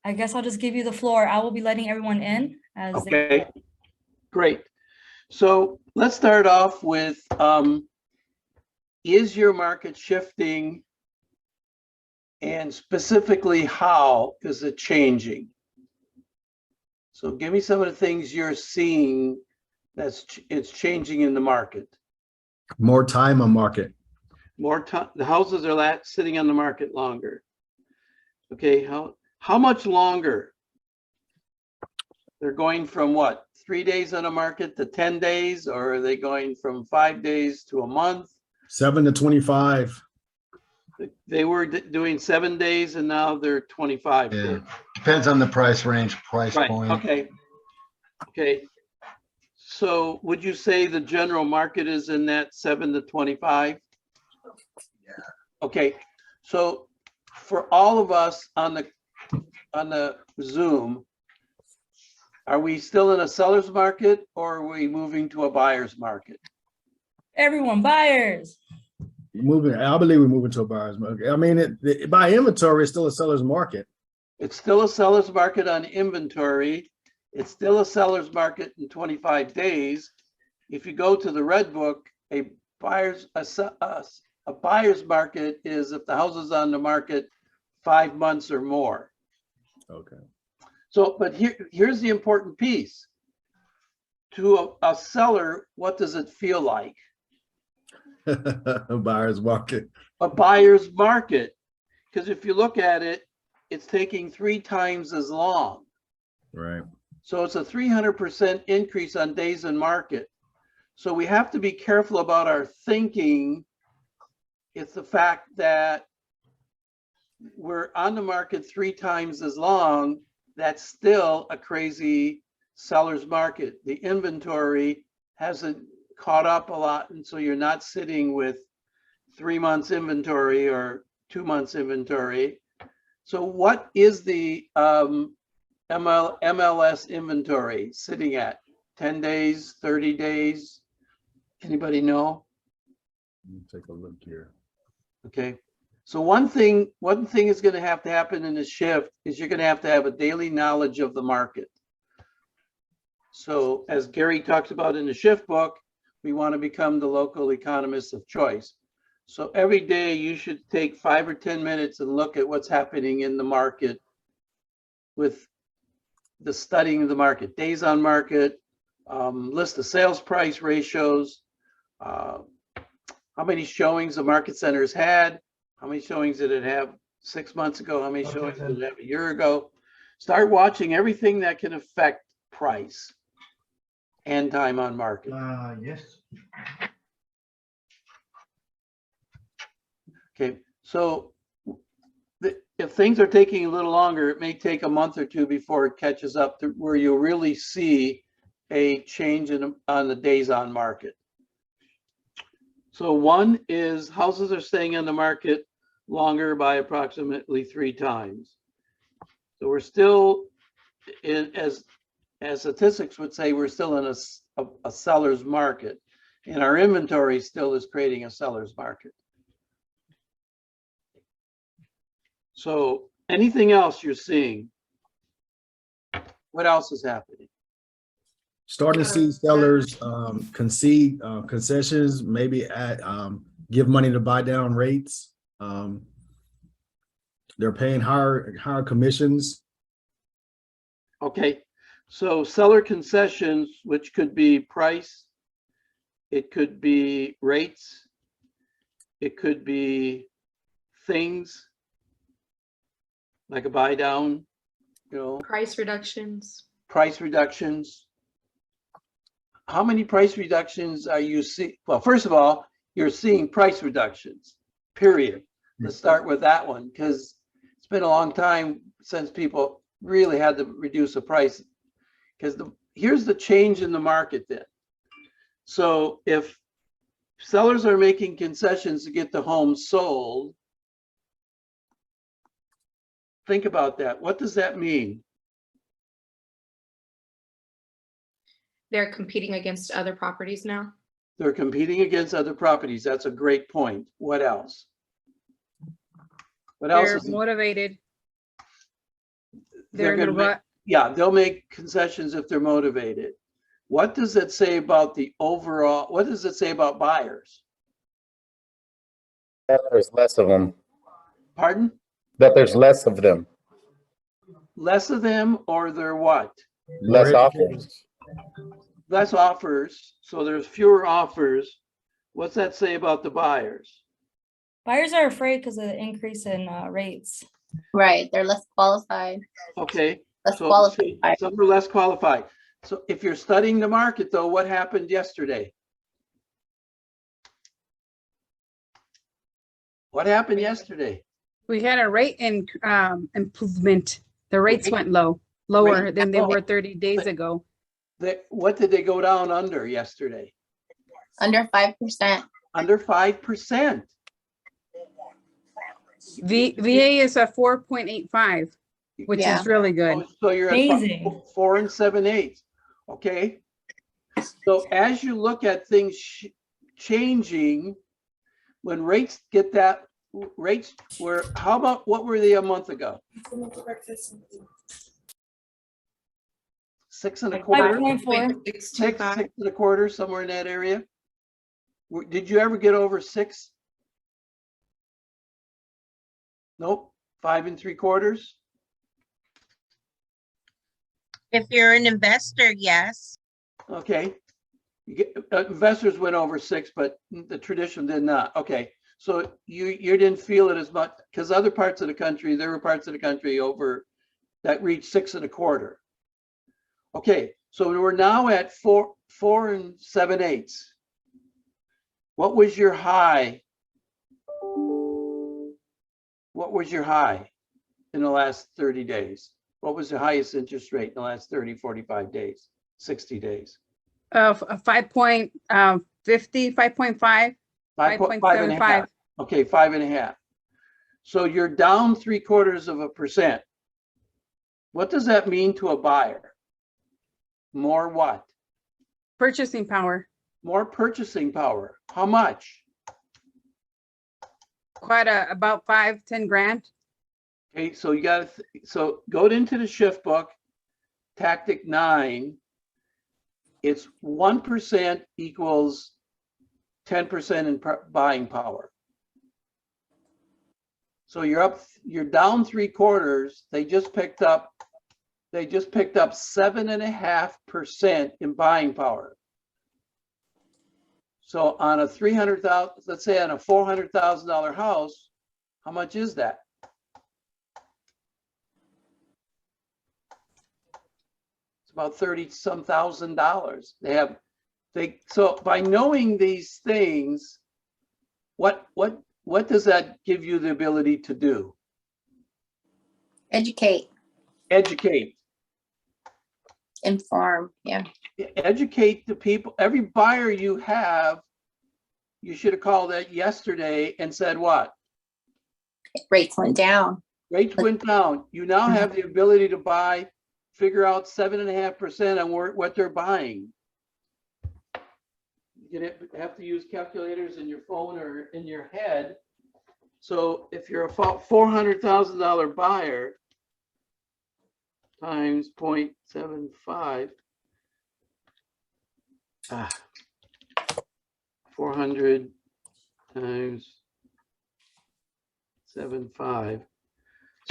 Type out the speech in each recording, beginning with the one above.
I guess I'll just give you the floor. I will be letting everyone in as they. Okay, great. So let's start off with, is your market shifting? And specifically, how is it changing? So give me some of the things you're seeing it's changing in the market. More time on market. More time, the houses are sitting on the market longer. Okay, how much longer? They're going from what, 3 days on the market to 10 days, or are they going from 5 days to a month? 7 to 25. They were doing 7 days and now they're 25 Yeah. days. Depends on the price range, price Right, point. okay. Okay. So would you say the general market is in that 7 to 25? Yeah. Okay. So for all of us on the Zoom, are we still in a seller's market or are we moving to a buyer's market? Everyone, buyers. I believe we're moving to a buyer's market. I mean, by inventory, it's still a seller's market. It's still a seller's market on inventory. It's still a seller's market in 25 days. If you go to the red book, a buyer's market is if the house is on the market 5 months or more. Okay. So, but here's the important piece. To a seller, what does it feel like? A buyer's market. A buyer's market. Because if you look at it, it's taking 3 times as long. Right. So it's a 300% increase on days in market. So we have to be careful about our thinking. It's the fact that we're on the market 3 times as long. That's still a crazy seller's market. The inventory hasn't caught up a lot. And so you're not sitting with 3 months inventory or 2 months inventory. So what is the MLS inventory sitting at? 10 days, 30 days? Anybody know? Let me take a look here. Okay. So one thing is going to have to happen in the shift is you're going to have a daily knowledge of the market. So as Gary talks about in the shift book, we want to become the local economists of choice. So every day you should take 5 or 10 minutes and look at what's happening in the market with the studying of the market, days on market, list of sales price ratios, how many showings the market centers had, how many showings did it have 6 months ago, how many showings did it have a year ago. Start watching everything that can affect price and time on market. Yes. Okay, so if things are taking a little longer, it may take a month or two before it catches up to where you'll really see a change on the days on market. So one is houses are staying on the market longer by approximately 3 times. So we're still in, as statistics would say, we're still in a seller's market, and our inventory still is creating a seller's market. So anything else you're seeing? What else is happening? Starting to see sellers concede concessions, maybe give money to buy down rates. They're paying higher commissions. Okay, so seller concessions, which could be price, it could be rates, it could be things like a buy down, you know. Price reductions. Price reductions. How many price reductions are you seeing? Well, first of all, you're seeing price reductions, period. Let's start with that one, because it's been a long time since people really had to reduce the price. Because here's the change in the market then. So if sellers are making concessions to get the home sold, think about that. What does that mean? They're competing against other properties now. They're competing against other properties. That's a great point. What else? What else? They're motivated. They're in a gonna make- rut. Yeah, they'll make concessions if they're motivated. What does it say about the overall, what does it say about buyers? That there's less of them, Pardon? that there's less of them, Less of them, or they're what? less More offers. Less offers, so there's fewer offers. What's that say about the buyers? Buyers are afraid because of the increase in rates. Right, they're less qualified, Okay. less So qualified. some are less qualified. So if you're studying the market though, what happened yesterday? What happened yesterday? We had a rate improvement. The rates Rate- went lower rate- than they oh, were 30 days ago. What did they go down under yesterday? Under 5%. Under 5%. VA is a 4.85, which Yeah. is really good. Oh, so you're at Amazing. 4 7/8. Okay. So as you look at things changing, when rates get that, rates were, how about, what were they a month ago? 6 1/4, 5.4. 6 1/4, somewhere in that area. Did you ever get over 6? Nope. 5 3/4. If you're an investor, yes. Okay. Investors went over 6, but the tradition did not. Okay. So you didn't feel it as much because other parts of the country, there were parts of the country over that reached 6 1/4. Okay. So we're now at 4 7/8. What was your high? What was your high in the last 30 days? What was the highest interest rate in the last 30, 45 days, 60 days? 5.50, 5.5, 5.5. 5.75. Okay, 5.5. So you're down 0.75%. What does that mean to a buyer? More what? Purchasing power. More purchasing power. How much? Quite about 5-10 grand. Okay, so you got to, so go into the shift book, tactic 9. It's 1% equals 10% in buying power. So you're down 3/4. They just picked up 7.5% in buying power. So on a 300,000, let's say on a $400,000 house, how much is that? It's about 30-some thousand dollars. So by knowing these things, what does that give you the ability to do? Educate, Educate. inform, yeah. Educate the people. Every buyer you have, you should have called that yesterday and said what? Rates went down. Rates went down. You now have the ability to buy, figure out 7.5% on what they're buying. You have to use calculators in your phone or in your head. So if you're a $400,000 buyer times 0.75, 400 times 7.5.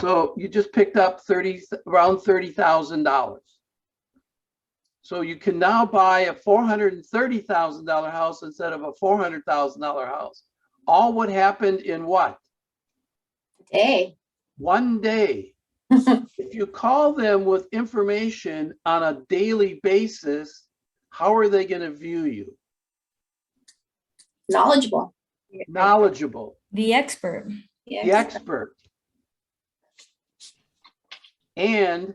So you just picked up around $30,000. So you can now buy a $430,000 house instead of a $400,000 house. All what happened in what? Hey. One day. If you call them with information on a daily basis, how are they going to view you? Knowledgeable. Knowledgeable. The expert. The expert. And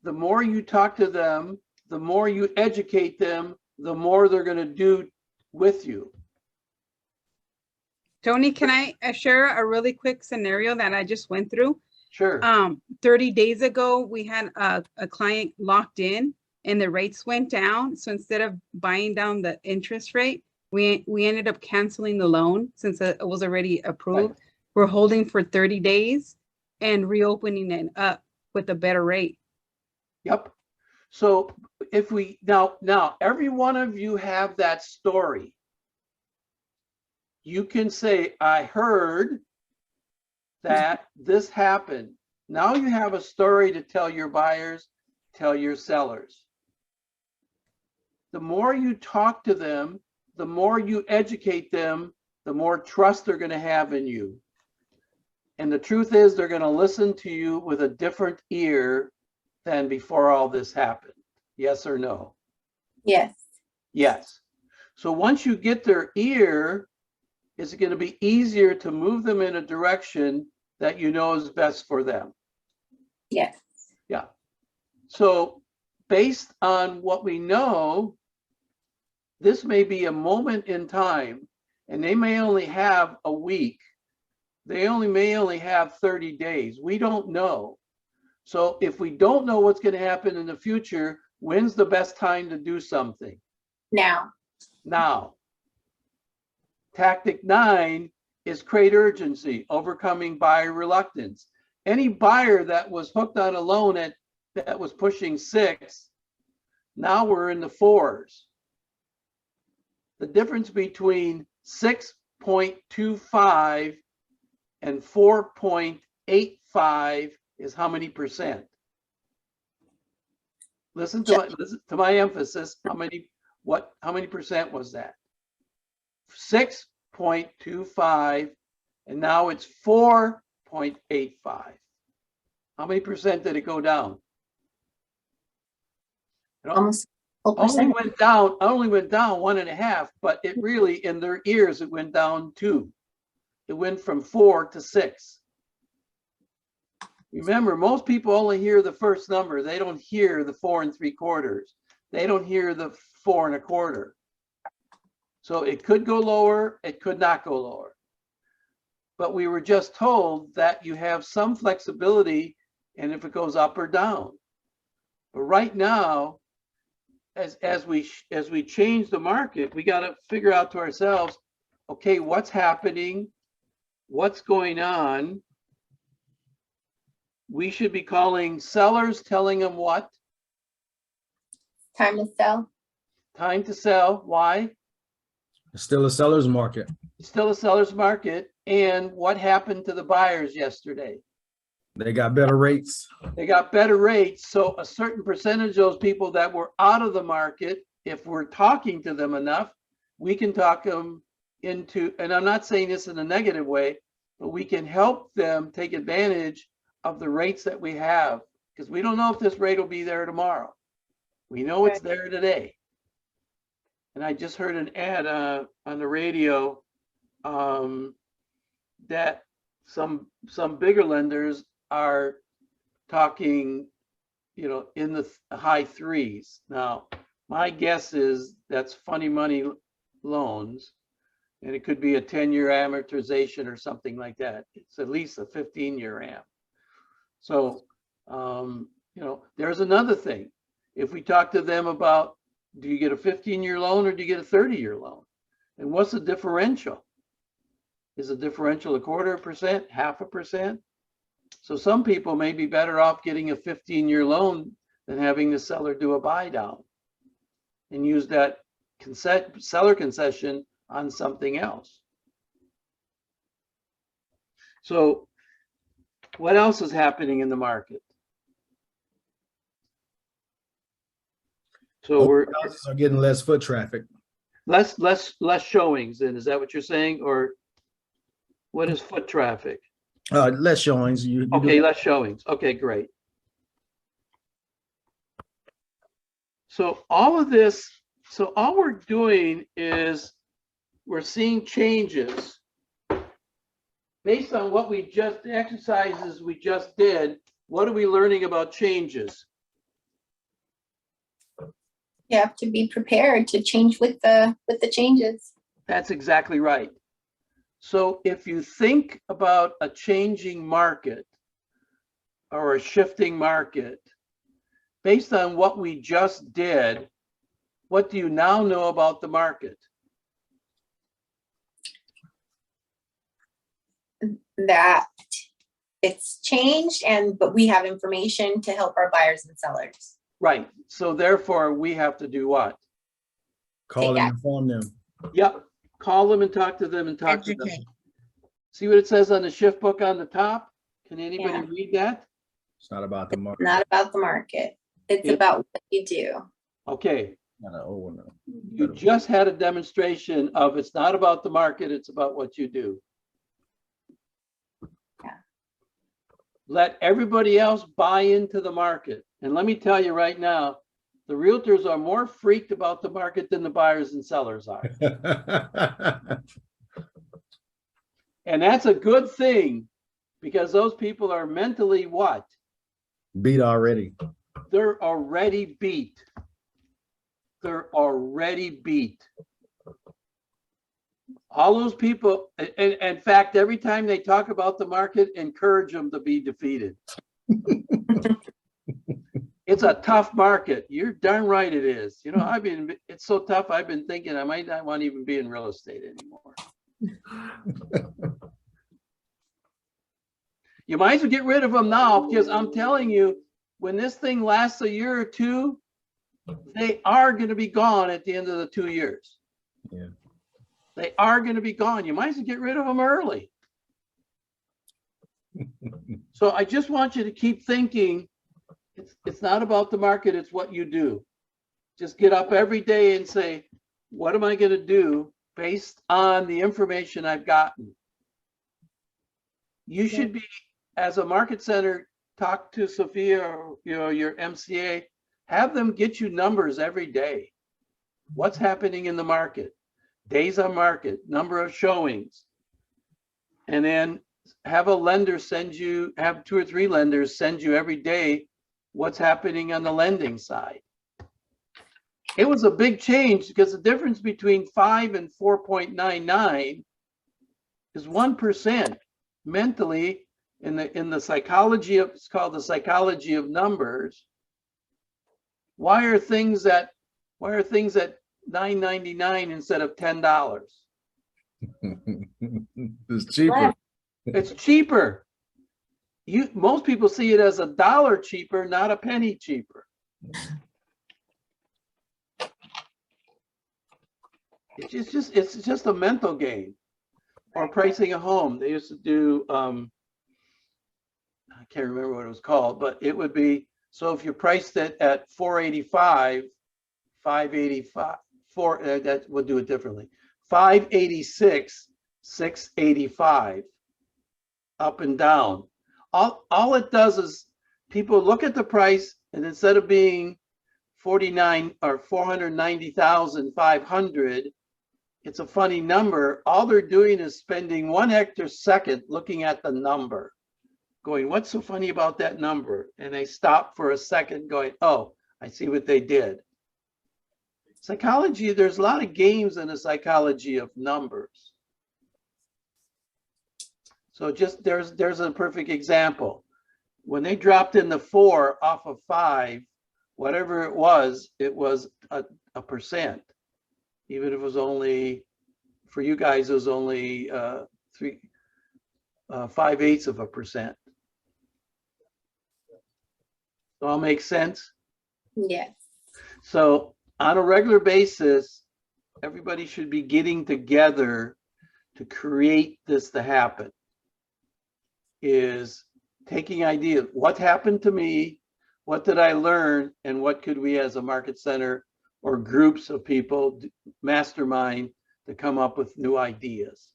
the more you talk to them, the more you educate them, the more they're going to do with you. Tony, can I share a really quick scenario that I just went through? Sure. 30 days ago, we had a client locked in and the rates went down. So instead of buying down the interest rate, we ended up canceling the loan since it was already approved. Right. We're holding for 30 days and reopening it up. with a better rate. Yep. So if we, now, every one of you have that story. You can say, I heard that this happened. Now you have a story to tell your buyers, tell your sellers. The more you talk to them, the more you educate them, the more trust they're going to have in you. And the truth is, they're going to listen to you with a different ear than before all this happened. Yes or no? Yes. Yes. So once you get their ear, it's going to be easier to move them in a direction that you know is best for them. Yes. Yeah. So based on what we know, this may be a moment in time, and they may only have a week. They may only have 30 days. We don't know. So if we don't know what's going to happen in the future, when's the best time to do something? Now. Now. Tactic 9 is create urgency, overcoming buyer reluctance. Any buyer that was hooked on a loan that was pushing 6, now we're in the 4s. The difference between 6.25 and 4.85 is how many percent? Listen to my emphasis. How many percent was that? 6.25, and now it's 4.85. How many percent did it go down? Almost full Only percent. went down 1.5, but it really, in their ears, it went down 2. It went from 4 to 6. Remember, most people only hear the first number. They don't hear the 4 3/4. They don't hear the 4 1/4. So it could go lower, it could not go lower. But we were just told that you have some flexibility, and if it goes up or down. But right now, as we change the market, we got to figure out to ourselves, okay, what's happening? What's going on? We should be calling sellers, telling them what? Time to sell. Time to sell. Why? It's still a seller's market. It's still a seller's market. And what happened to the buyers yesterday? They got better rates. They got better rates. So a certain percentage of those people that were out of the market, if we're talking to them enough, we can talk them into, and I'm not saying this in a negative way, but we can help them take advantage of the rates that we have, because we don't know if this rate will be there tomorrow. We know it's there today. And I just heard an ad on the radio that some bigger lenders are talking, in the high 3s. Now, my guess is that's funny money loans, and it could be a 10-year amortization or something like that. It's at least a 15-year am. So, there's another thing. If we talk to them about, do you get a 15-year loan or do you get a 30-year loan? And what's the differential? Is the differential 1/4%, 0.5%? So some people may be better off getting a 15-year loan than having the seller do a buy down and use that seller concession on something else. So what else is happening in the market? So we're getting less foot traffic. less showings. Then is that what you're saying, or what is foot traffic? Less showings. Okay, less showings. Okay, great. So all of this, so all we're doing is we're seeing changes based on what the exercises we just did. What are we learning about changes? You have to be prepared to change with the changes. That's exactly right. So if you think about a changing market or a shifting market, based on what we just did, what do you now know about the market? That it's changed but we have information to help our buyers and sellers. Right. So therefore, we have to do what? Call and inform them. Yep. Call them and talk to them and talk to them. Educate. See what it says on the shift book on the top? Can anybody Yeah. read that? It's not about the market. Not about the market. It's It- about what you do. Okay. Not an old one. You just had a demonstration of it's not about the market, it's about what you do. Yeah. Let everybody else buy into the market. And let me tell you right now, the realtors are more freaked about the market than the buyers and sellers are. And that's a good thing because those people are mentally what? Beat already. They're already beat. They're already beat. All those people, and in fact, every time they talk about the market, encourage them to be defeated. It's a tough market. You're darn right it is. You know, it's so tough. I've been thinking I might not want to even be in real estate anymore. You might as well get rid of them now because I'm telling you, when this thing lasts a year or two, they are going to be gone at the end of the 2 years. Yeah. They are going to be gone. You might as well get rid of them early. So I just want you to keep thinking, it's not about the market, it's what you do. Just get up every day and say, what am I going to do based on the information I've gotten? You should be, as a market center, talk to Sophia or your MCA, have them get you numbers every day. What's happening in the market? Days on market, number of showings. And then have a lender have 2 or 3 lenders send you every day what's happening on the lending side. It was a big change because the difference between 5 and 4.99 is 1%. Mentally, in the psychology of, it's called the psychology of numbers. Why are things at $9.99 instead of $10? It's cheaper. It's cheaper. Most people see it as $1 cheaper, not a penny cheaper. It's just a mental game. Or pricing a home. They used to do I can't remember what it was called, but it would be, so if you priced it at 485, 585, that would do it differently. 586, 685, up and down. All it does is people look at the price, and instead of being 49 or 490,500, it's a funny number. All they're doing is spending 1 hectosecond looking at the number, going, what's so funny about that number? And they stop for a second going, oh, I see what they did. Psychology, there's a lot of games in the psychology of numbers. So just there's a perfect example. When they dropped in the 4 off of 5, whatever it was a percent. Even if it was only, for you guys, it was only 5/8%. So all makes sense? Yes. So on a regular basis, everybody should be getting together to create this to happen. Is taking ideas, what happened to me, what did I learn, and what could we as a market center or groups of people mastermind to come up with new ideas.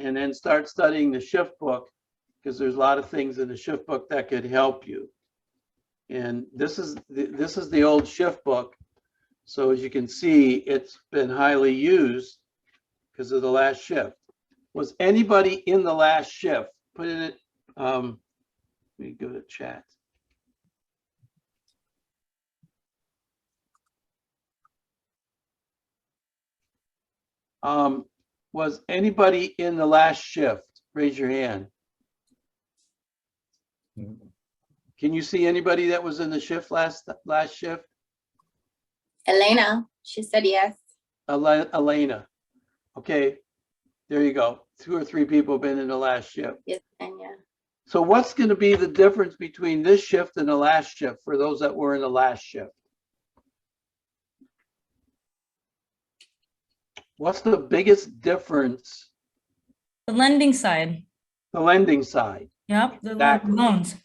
And then start studying the shift book, because there's a lot of things in the shift book that could help you. And this is the old shift book. So as you can see, it's been highly used because of the last shift. Was anybody in the last shift? Put in it, let me go to chat. Was anybody in the last shift? Raise your hand. Can you see anybody that was in the shift last shift? Elena, she said yes. Elena. Okay, there you go. 2 or 3 people have been in the last shift. Yes, Tanya. So what's going to be the difference between this shift and the last shift for those that were in the last shift? What's the biggest difference? The lending side. The lending side. Yep, the Exactly. loans.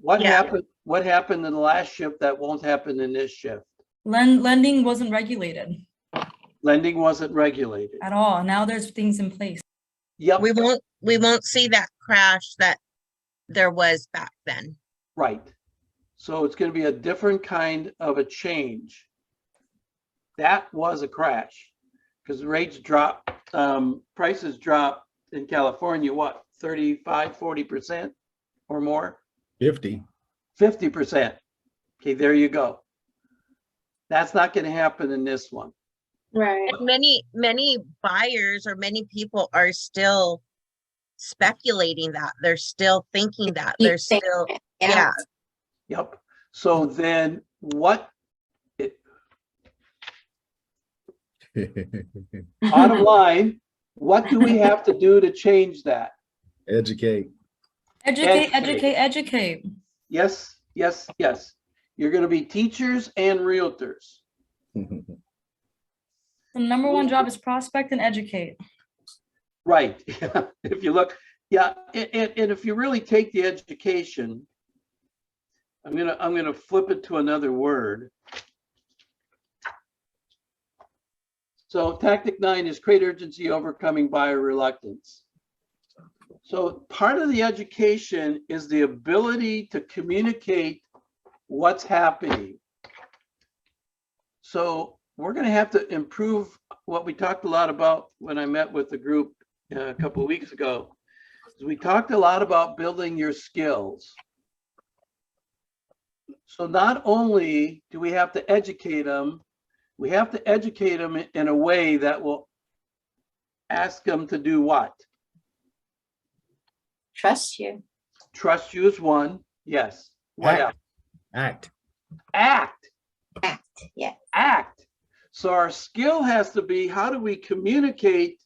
What Yeah. happened? What happened in the last shift that won't happen in this shift? Lending wasn't regulated Lending wasn't regulated. at all. Now there's things in place. Yep, We won't see that crash that there was back then. right. So it's going to be a different kind of a change. That was a crash because rates dropped, prices dropped in California, what, 35, 40% or more? 50. 50%. Okay, there you go. That's not going to happen in this one. Right. And many buyers or many people are still speculating that. They're still thinking that. Keep They're thinking still, it. yeah. Yep. So then what, bottom line, what do we have to do to change that? Educate. Educate. Yes, yes, yes. You're going to be teachers and realtors. The number one job is prospect and educate. Right. If you look, yeah, and if you really take the education, I'm gonna flip it to another word. So tactic 9 is create urgency, overcoming buyer reluctance. So part of the education is the ability to communicate what's happening. So we're going to have to improve what we talked a lot about when I met with the group a couple of weeks ago. We talked a lot about building your skills. So not only do we have to educate them, we have to educate them in a way that will ask them to do what? Trust you. Trust you is one. Yes. What else? Act. Act. Act. Yeah. Act. So our skill has to be, how do we communicate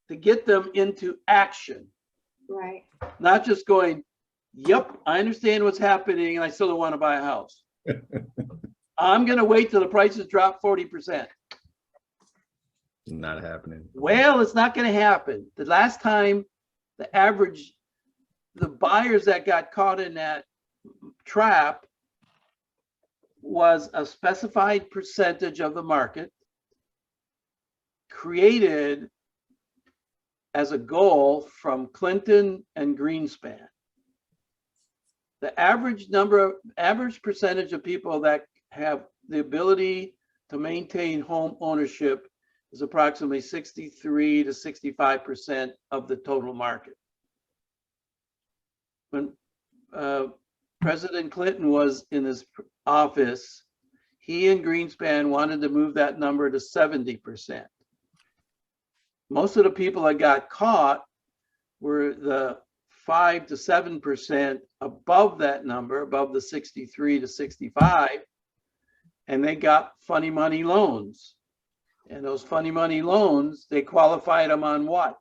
to get them into action? Right. Not just going, yep, I understand what's happening and I still don't want to buy a house. I'm going to wait till the prices drop 40%. Not happening. Well, it's not going to happen. The last time the buyers that got caught in that trap was a specified percentage of the market created as a goal from Clinton and Greenspan. The average percentage of people that have the ability to maintain home ownership is approximately 63 to 65% of the total market. When President Clinton was in his office, he and Greenspan wanted to move that number to 70%. Most of the people that got caught were the 5 to 7% above that number, above the 63 to 65, and they got funny money loans. And those funny money loans, they qualified them on what?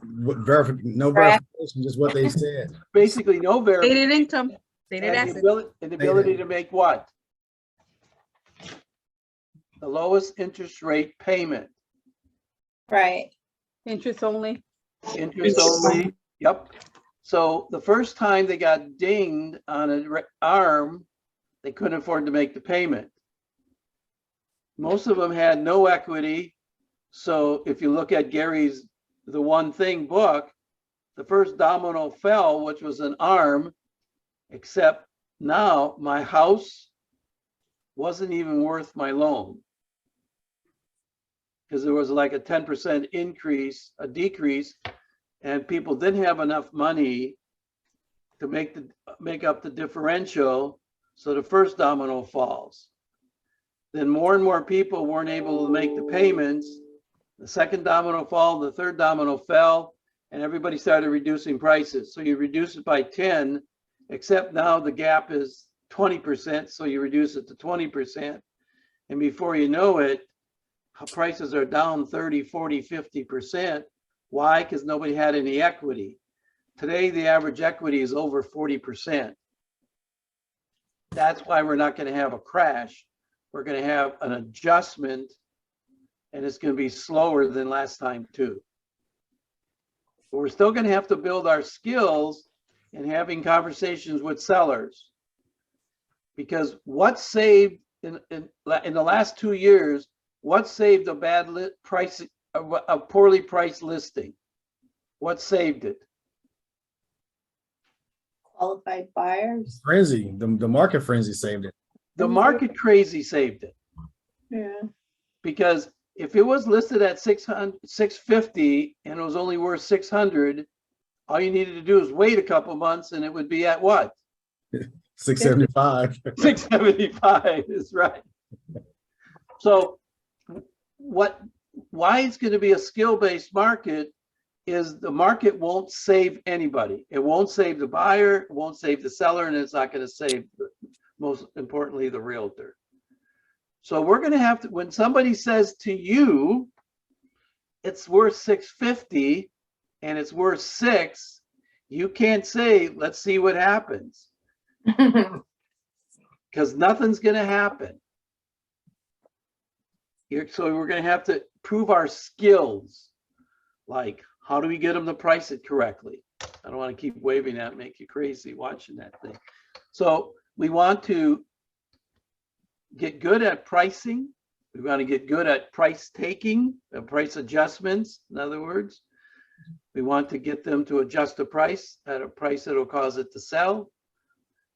No verification, just what they said. Basically no verification. Stated income, stated And assets. the ability to make what? The lowest interest rate payment. Right. Interest only. Interest only, yep. So the first time they got dinged on an arm, they couldn't afford to make the payment. Most of them had no equity. So if you look at Gary's The One Thing book, the first domino fell, which was an arm, except now my house wasn't even worth my loan. Because there was like a 10% increase, a decrease, and people didn't have enough money to make up the differential. So the first domino falls. Then more and more people weren't able to make the payments. The second domino fell, the third domino fell, and everybody started reducing prices. So you reduce it by 10, except now the gap is 20%, so you reduce it to 20. And before you know it, prices are down 30, 40, 50%. Why? Because nobody had any equity. Today, the average equity is over 40%. That's why we're not going to have a crash. We're going to have an adjustment, and it's going to be slower than last time too. But we're still going to have to build our skills in having conversations with sellers. Because what saved in the last 2 years, what saved a bad price, a poorly priced listing? What saved it? Qualified buyers. Frenzy, the market frenzy saved it. The market crazy saved it. Yeah. Because if it was listed at 650 and it was only worth 600, all you needed to do is wait a couple months and it would be at what? 675. 675 is right. So why it's going to be a skill-based market is the market won't save anybody. It won't save the buyer, it won't save the seller, and it's not going to save, most importantly, the realtor. So we're going to have to, when somebody says to you, it's worth 650 and it's worth 6, you can't say, let's see what happens. Because nothing's going to happen. So we're going to have to prove our skills. Like, how do we get them to price it correctly? I don't want to keep waving that, make you crazy watching that thing. So we want to get good at pricing. We want to get good at price taking, price adjustments, in other words. We want to get them to adjust the price at a price that will cause it to sell.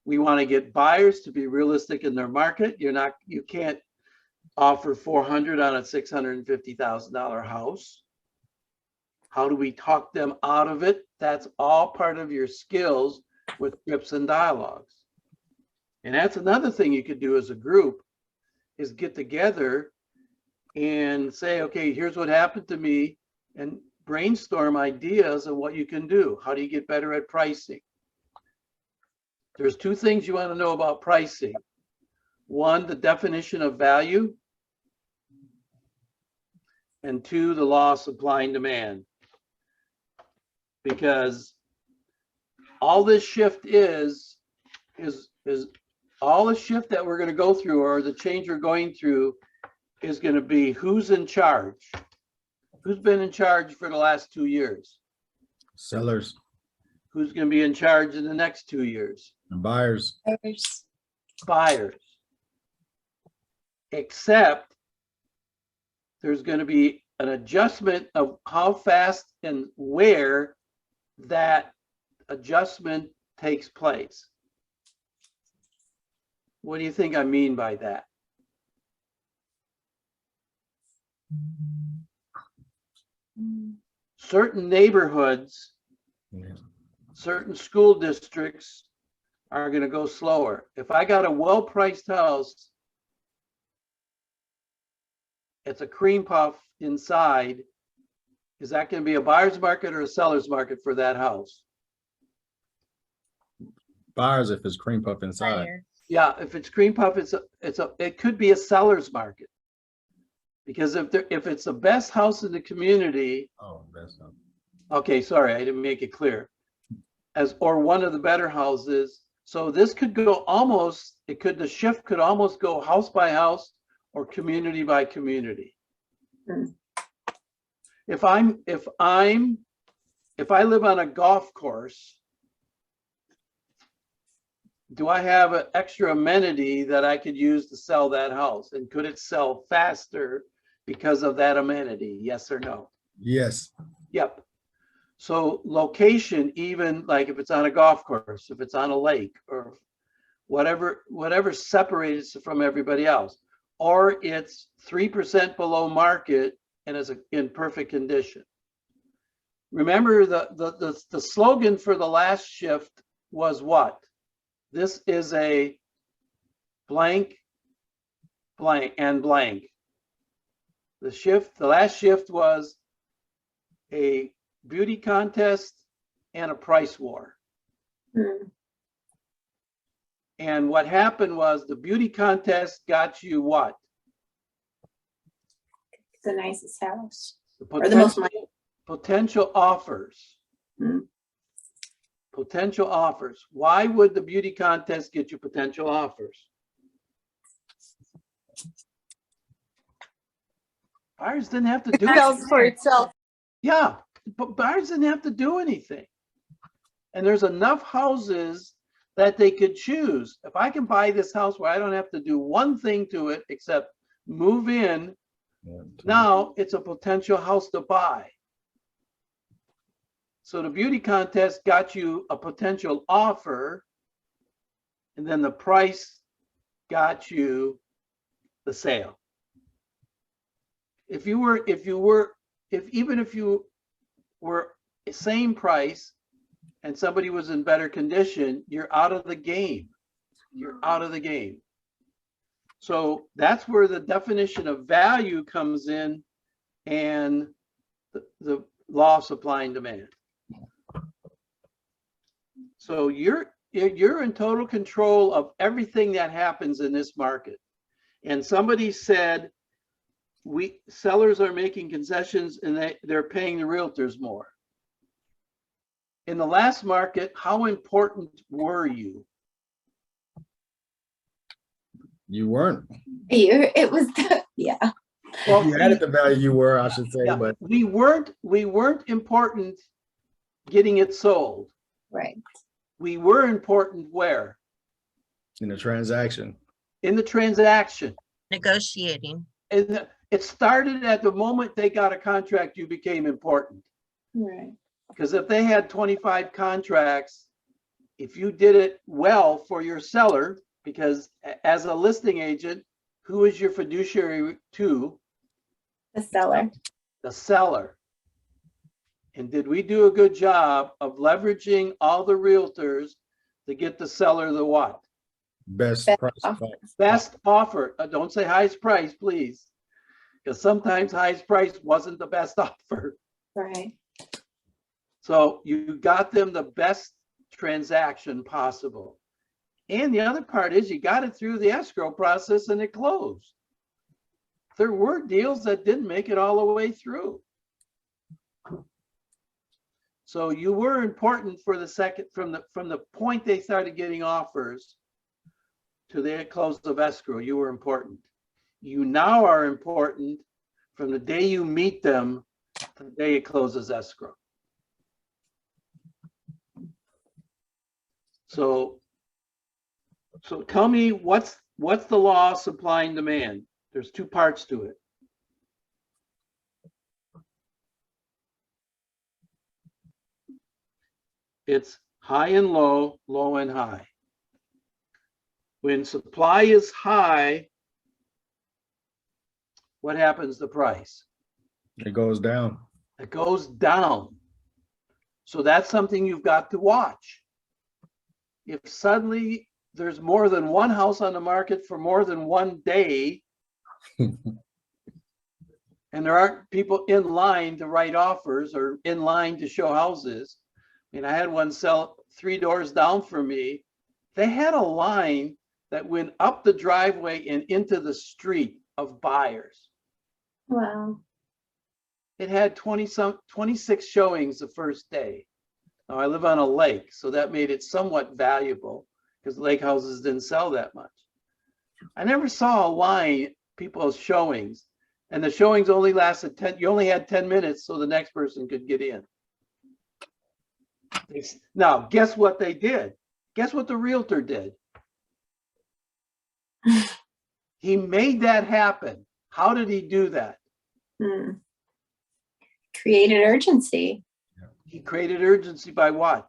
We want to get buyers to be realistic in their market. You can't offer 400 on a $650,000 house. How do we talk them out of it? That's all part of your skills with scripts and dialogues. And that's another thing you could do as a group, is get together and say, okay, here's what happened to me, and brainstorm ideas of what you can do. How do you get better at pricing? There's 2 things you want to know about pricing. 1, the definition of value, and 2, the law of supply and demand. Because all this shift is all the shift that we're going to go through, or the change we're going through, is going to be who's in charge. Who's been in charge for the last 2 years? Sellers Who's going to be in charge in the next 2 years? and buyers. Buyers. Buyers. Except there's going to be an adjustment of how fast and where that adjustment takes place. What do you think I mean by that? Certain neighborhoods, Yeah. certain school districts are going to go slower. If I got a well-priced house, it's a cream puff inside, is that going to be a buyer's market or a seller's market for that house? Buyers if it's cream puff inside. Buyer. Yeah, if it's cream puff, it could be a seller's market. Because if it's the best house in the community, Oh, that's not. okay, sorry, I didn't make it clear. Or one of the better houses. So this could go almost, the shift could almost go house by house or community by community. If I live on a golf course, do I have an extra amenity that I could use to sell that house? And could it sell faster because of that amenity? Yes or no? Yes. Yep. So location, even like if it's on a golf course, if it's on a lake, or whatever separates it from everybody else, or it's 3% below market and is in perfect condition. Remember the slogan for the last shift was what? This is a blank, blank, and blank. The last shift was a beauty contest and a price war. And what happened was the beauty contest got you what? The nicest house. The Or the most money. potential offers. Potential offers. Why would the beauty contest get you potential offers? Buyers didn't have to do It sells for itself. Yeah, but buyers didn't have to do anything. And there's enough houses that they could choose. If I can buy this house where I don't have to do one thing to it except move in, now it's a potential house to buy. So the beauty contest got you a potential offer, and then the price got you the sale. If even if you were same price and somebody was in better condition, you're out of the game. You're out of the game. So that's where the definition of value comes in, and the law of supply and demand. So you're in total control of everything that happens in this market. And somebody said, sellers are making concessions and they're paying the realtors more. In the last market, how important were you? You weren't. It was, yeah. Well, If you added the value, you were, I should say, yeah, but we weren't important getting it sold. Right. We were important where? in the transaction. In the transaction. Negotiating. And it started at the moment they got a contract, you became important. Right. Because if they had 25 contracts, if you did it well for your seller, because as a listing agent, who is your fiduciary to? The seller. The seller. And did we do a good job of leveraging all the realtors to get the seller the what? Best Best price. offer. Best offer. Don't say highest price, please. Because sometimes highest price wasn't the best offer. Right. So you got them the best transaction possible. And the other part is you got it through the escrow process and it closed. There were deals that didn't make it all the way through. So you were important for the second, from the point they started getting offers to the close of escrow, you were important. You now are important from the day you meet them to the day it closes escrow. So tell me what's the law of supply and demand? There's two parts to it. It's high and low, low and high. When supply is high, what happens to price? It goes down. It goes down. So that's something you've got to watch. If suddenly there's more than one house on the market for more than one day, and there aren't people in line to write offers or in line to show houses. I mean, I had one sell 3 doors down from me. They had a line that went up the driveway and into the street of buyers. Wow. It had 26 showings the first day. Now I live on a lake, so that made it somewhat valuable because lake houses didn't sell that much. I never saw a line, people's showings, and the showings only lasted 10, you only had 10 minutes so the next person could get in. Now, guess what they did? Guess what the realtor did? He made that happen. How did he do that? Created urgency. He created urgency by what?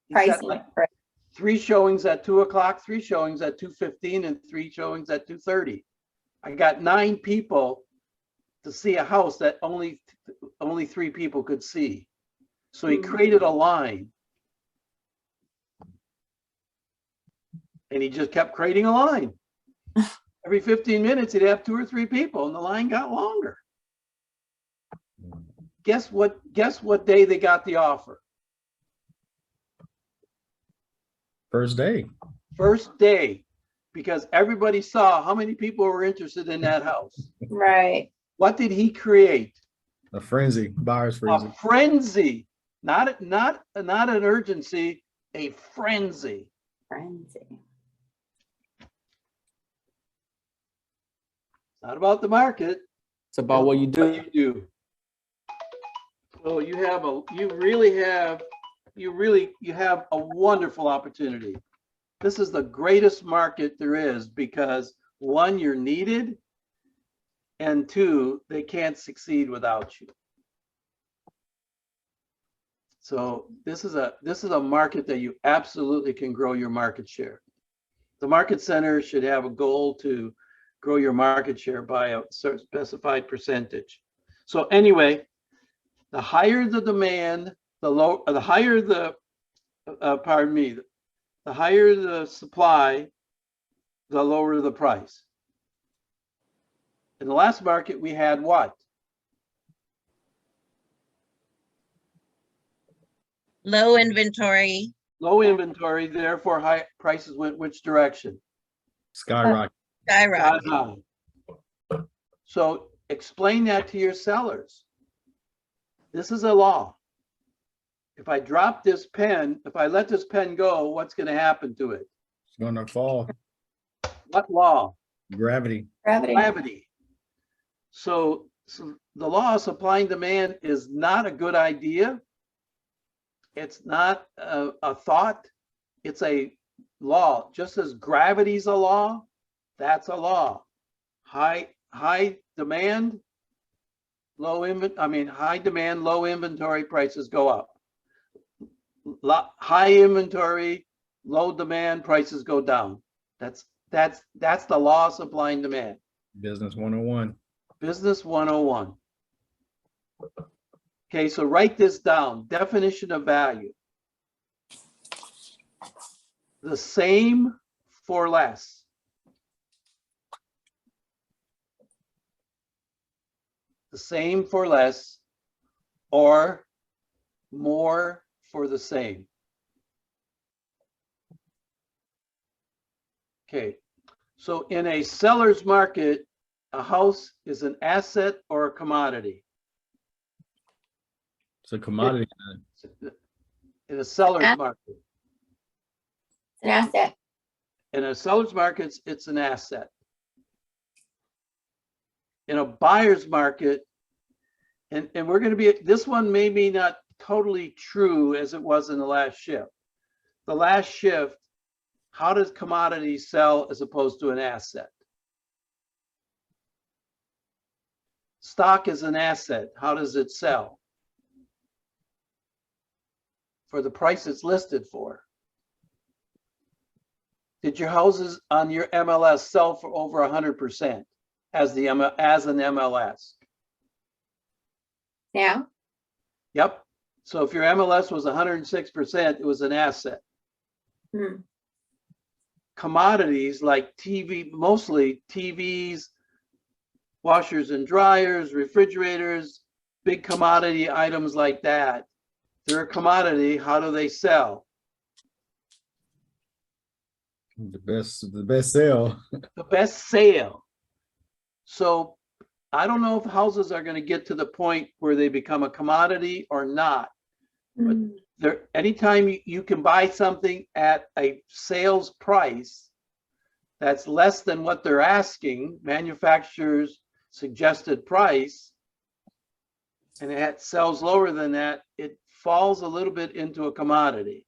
He set Pricing. like Right. 3 showings at 2 o'clock, 3 showings at 2:15, and 3 showings at 2:30. I got 9 people to see a house that only 3 people could see. So he created a line. And he just kept creating a line. Every 15 minutes, he'd have 2 or 3 people, and the line got longer. Guess what day they got the offer? First day. First day, because everybody saw how many people were interested in that house. Right. What did he create? A frenzy, buyer's frenzy. A frenzy. Not an urgency, a frenzy. Frenzy. Not about the market. It's about what you do. You do. So you have a wonderful opportunity. This is the greatest market there is because one, you're needed, and two, they can't succeed without you. So this is a market that you absolutely can grow your market share. The market center should have a goal to grow your market share by a certain specified percentage. So anyway, the higher the demand, the higher the supply, the lower the price. In the last market, we had what? Low inventory. Low inventory, therefore high prices went which direction? Skyrocket. Skyrocket. High. So explain that to your sellers. This is a law. If I drop this pen, if I let this pen go, what's going to happen to it? It's gonna fall. What law? Gravity. Gravity. Gravity. So the law of supply and demand is not a good idea. It's not a thought. It's a law. Just as gravity's a law, that's a law. High demand, high demand, low inventory, prices go up. High inventory, low demand, prices go down. That's the law of supply and demand. Business 101. Business 101. Okay, so write this down. Definition of value. The same for less. The same for less, or more for the same. Okay, so in a seller's market, a house is an asset or a commodity. It's a commodity. In a seller's market. It's an asset. In a seller's market, it's an asset. In a buyer's market, and we're going to be, this one may be not totally true as it was in the last shift. The last shift, how does commodity sell as opposed to an asset? Stock is an asset. How does it sell? For the price it's listed for. Did your houses on your MLS sell for over 100% as an MLS? Now, Yep. So if your MLS was 106%, it was an asset. hmm, Commodities like TV, mostly TVs, washers and dryers, refrigerators, big commodity items like that. They're a commodity. How do they sell? The best sale. The best sale. So I don't know if houses are going to get to the point where they become a commodity or not. But there, anytime you can buy something at a sales price that's less than what they're asking, manufacturer's suggested price, and it sells lower than that, it falls a little bit into a commodity.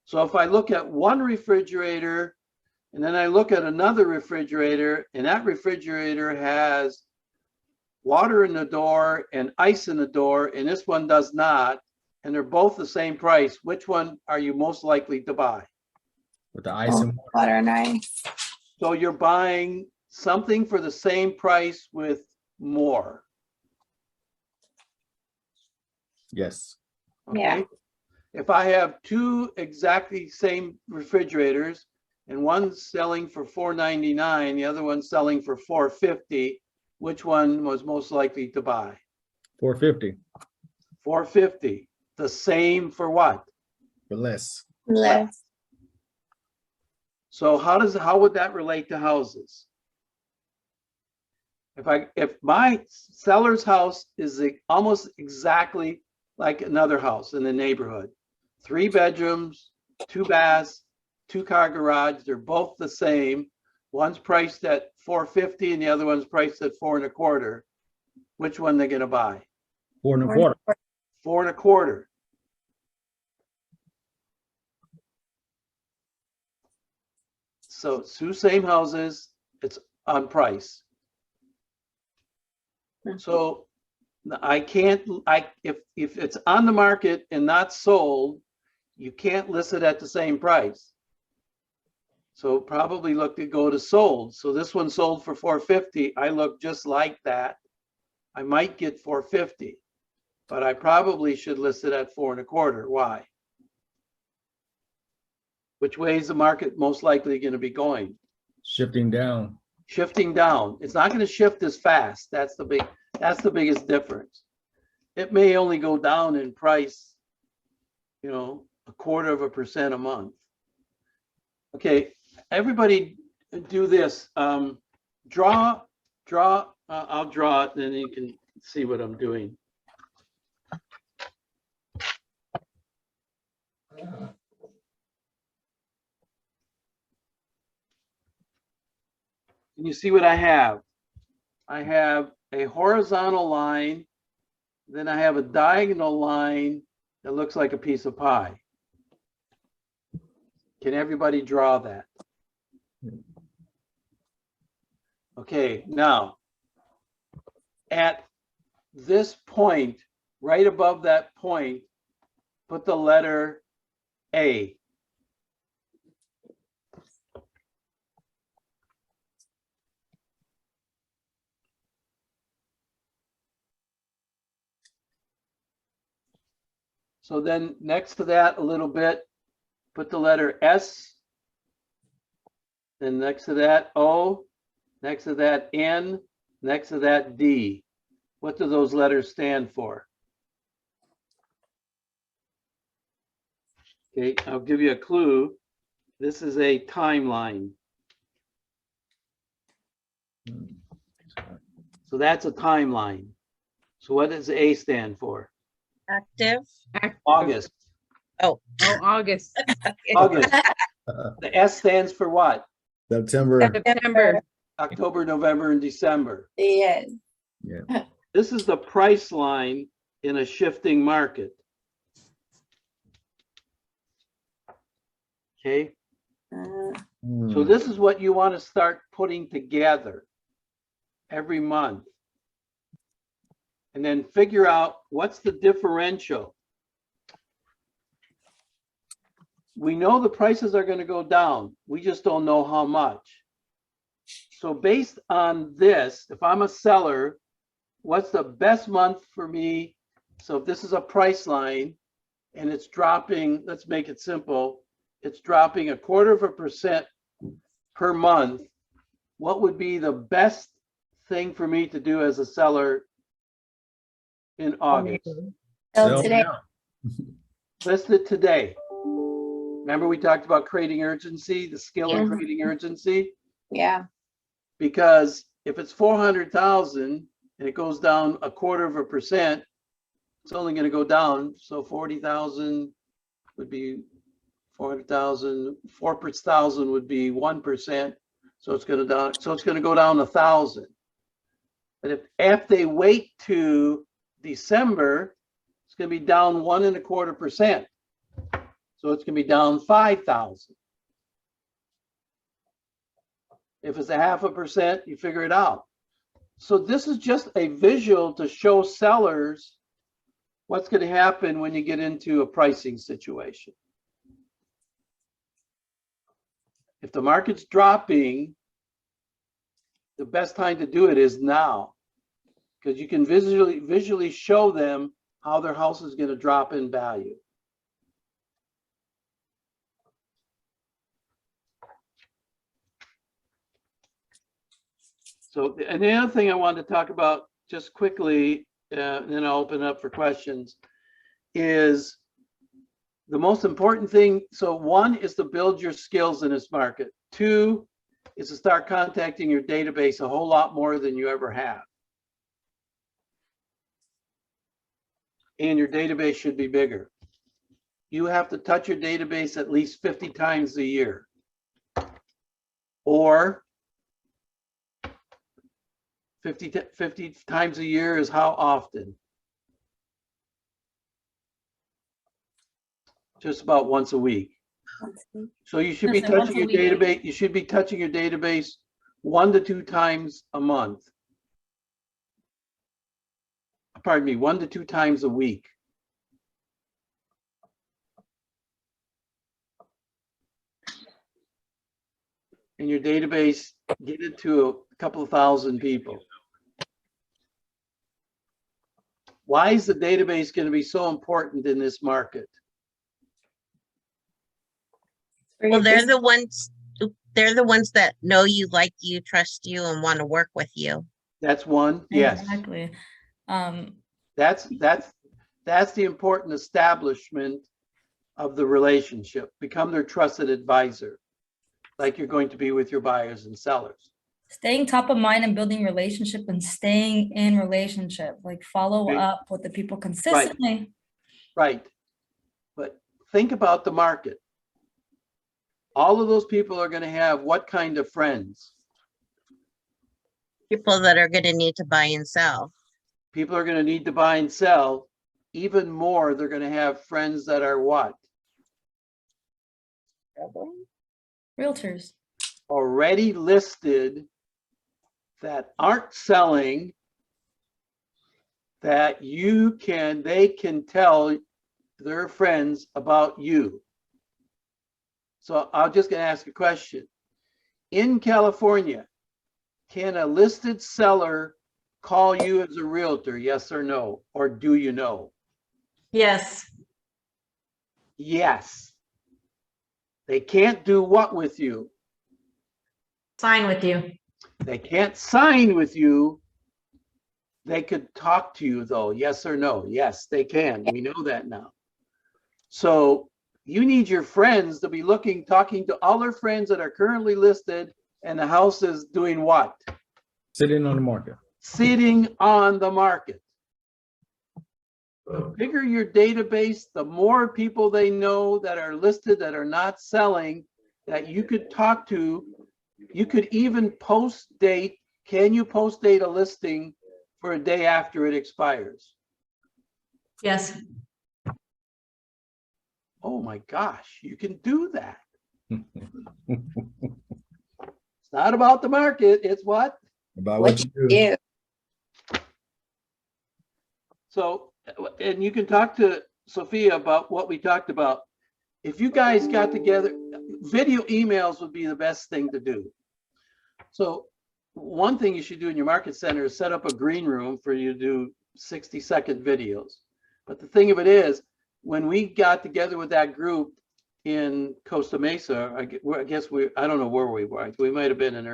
So if I look at one refrigerator and then I look at another refrigerator, and that refrigerator has water in the door and ice in the door, and this one does not, and they're both the same price, which one are you most likely to buy? With the ice and water and ice. So you're buying something for the same price with more. yes. Okay? Yeah. If I have two exactly same refrigerators and one's selling for $4.99, the other one's selling for $4.50, which one was most likely to buy? $450 $4.50. The same for what? for less. Less. So how would that relate to houses? If my seller's house is almost exactly like another house in the neighborhood. 3 bedrooms, 2 baths, 2-car garage. They're both the same. One's priced at $450 and the other one's priced at $4.25. Which one they're gonna buy? 4.25. 4.25. So 2 same houses, it's on price. So I can't, if it's on the market and not sold, you can't list it at the same price. So probably look to go to sold. So this one sold for $450. I look just like that. I might get $450, but I probably should list it at 4.25. Why? Which way is the market most likely going to be going? Shifting down. Shifting down. It's not going to shift as fast. That's the biggest difference. It may only go down in price, you know, 0.25% a month. Okay, everybody do this. I'll draw it, and then you can see what I'm doing. Can you see what I have? I have a horizontal line, then I have a diagonal line that looks like a piece of pie. Can everybody draw that? Okay, now at this point, right above that point, put the letter A. So then next to that a little bit, put the letter S. Then next to that O, next to that N, next to that D. What do those letters stand for? Okay, I'll give you a clue. This is a timeline. So that's a timeline. So what does A stand for? Active. August. Oh, August, August. The S stands for what? September. September. October, November, and December. Yes. Yeah. This is the price line in a shifting market. Okay, so this is what you want to start putting together every month. And then figure out what's the differential. We know the prices are going to go down. We just don't know how much. So based on this, if I'm a seller, what's the best month for me? So if this is a price line and it's dropping, let's make it simple. It's dropping 0.25% per month. What would be the best thing for me to do as a seller in August? So today, List it today. Remember we talked about creating urgency, the skill of creating urgency? yeah, Because if it's 400,000 and it goes down 0.25%, it's only going to go down. So 40,000 would be 400,000. 4,000 would be 1%. So it's going to down. So it's going to go down 1,000. But if they wait to December, it's going to be down 1.25%. So it's going to be down 5,000. If it's 0.5%, you figure it out. So this is just a visual to show sellers what's going to happen when you get into a pricing situation. If the market's dropping, the best time to do it is now, because you can visually show them how their house is going to drop in value. So, and the other thing I wanted to talk about just quickly, and then I'll open up for questions, is the most important thing. So 1 is to build your skills in this market. 2 is to start contacting your database a whole lot more than you ever have. and your database should be bigger. You have to touch your database at least 50 times a year. Or 50 times a year is how often? Just about once a week. So you should be Listen, once touching a your week. database, you should be touching your database 1 to 2 times a month. Pardon me, 1 to 2 times a week. In your database, get it to a couple of thousand people. Why is the database going to be so important in this market? Well, they're the ones that know you, like you, trust you, and want to work with you. That's one, yes. Exactly. That's the important establishment of the relationship. Become their trusted advisor, like you're going to be with your buyers and sellers. Staying top of mind and building relationship and staying in relationship, like follow Okay. up with the people consistently. Right. But think about the market. All of those people are going to have what kind of friends? People that are going to need to buy and sell. People are going to need to buy and sell. Even more, they're going to have friends that are what? Realtors. Already listed, that aren't selling, that they can tell their friends about you. So I'm just going to ask a question. In California, can a listed seller call you as a realtor, yes or no? Or do you know? Yes. Yes. They can't do what with you? Sign with you. They can't sign with you. They could talk to you though, yes or no? Yes, they can. We know that now. So you need your friends to be talking to all their friends that are currently listed, and the house is doing what? Sitting on the market. Sitting on the market. The bigger your database, the more people they know that are listed that are not selling that you could talk to. You could even post date. Can you post date a listing for a day after it expires? Yes. Oh my gosh, you can do that. It's not about the market, it's what? About what you do. So, and you can talk to Sophia about what we talked about. If you guys got together, video emails would be the best thing to do. So one thing you should do in your market center is set up a green room for you to do 60-second videos. But the thing of it is, when we got together with that group in Costa Mesa, I don't know where we were. We might have been in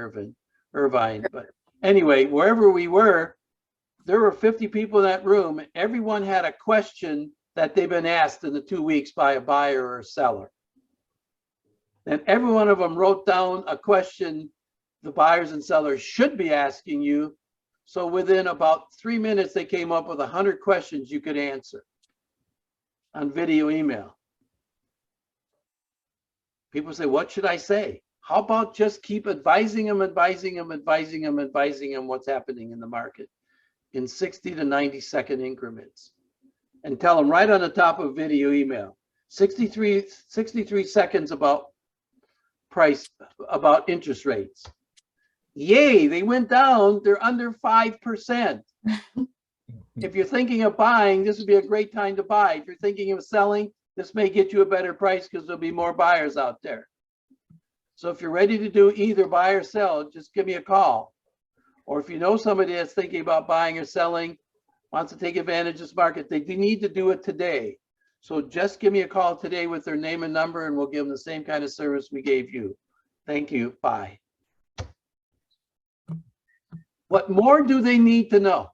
Irvine, but anyway, wherever we were, there were 50 people in that room. Everyone had a question that they've been asked in the 2 weeks by a buyer or a seller. And every one of them wrote down a question the buyers and sellers should be asking you. So within about 3 minutes, they came up with 100 questions you could answer on video email. People say, what should I say? How about just keep advising them what's happening in the market in 60 to 90-second increments, and tell them right on the top of video email, 63 seconds about price, about interest rates. Yay, they went down, they're under 5%. If you're thinking of buying, this would be a great time to buy. If you're thinking of selling, this may get you a better price because there'll be more buyers out there. So if you're ready to do either buy or sell, just give me a call. Or if you know somebody that's thinking about buying or selling, wants to take advantage of this market, they need to do it today. So just give me a call today with their name and number, and we'll give them the same kind of service we gave you. Thank you. Bye. What more do they need to know?